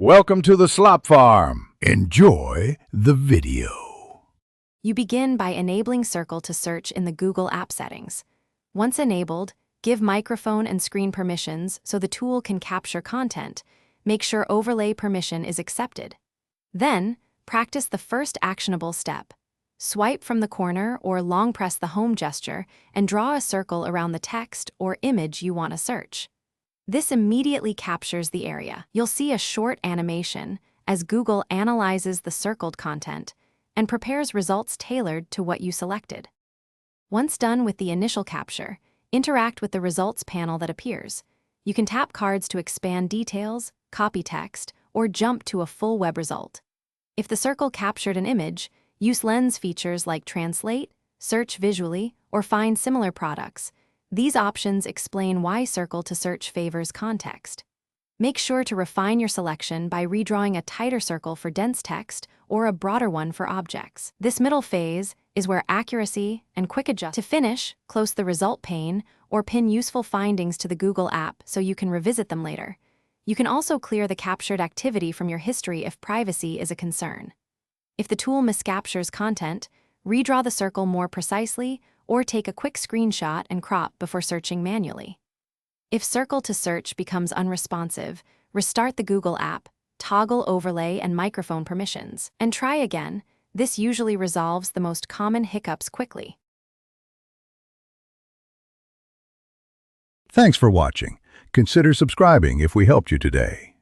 Welcome to the Slop Farm. Enjoy the video. You begin by enabling Circle to search in the Google app settings. Once enabled, give microphone and screen permissions so the tool can capture content. Make sure overlay permission is accepted. Then, practice the first actionable step. Swipe from the corner or long press the home gesture and draw a circle around the text or image you want to search. This immediately captures the area. You'll see a short animation as Google analyzes the circled content and prepares results tailored to what you selected. Once done with the initial capture, interact with the results panel that appears. You can tap cards to expand details, copy text, or jump to a full web result. If the circle captured an image, use Lens features like Translate, Search Visually, or Find Similar Products. These options explain why Circle to Search favors context. Make sure to refine your selection by redrawing a tighter circle for dense text or a broader one for objects. This middle phase is where accuracy and quick adjust. To finish, close the result pane or pin useful findings to the Google app so you can revisit them later. You can also clear the captured activity from your history if privacy is a concern. If the tool miscaptures content, redraw the circle more precisely or take a quick screenshot and crop before searching manually. If Circle to Search becomes unresponsive, restart the Google app, toggle overlay and microphone permissions, and try again. This usually resolves the most common hiccups quickly. Thanks for watching. Consider subscribing if we helped you today.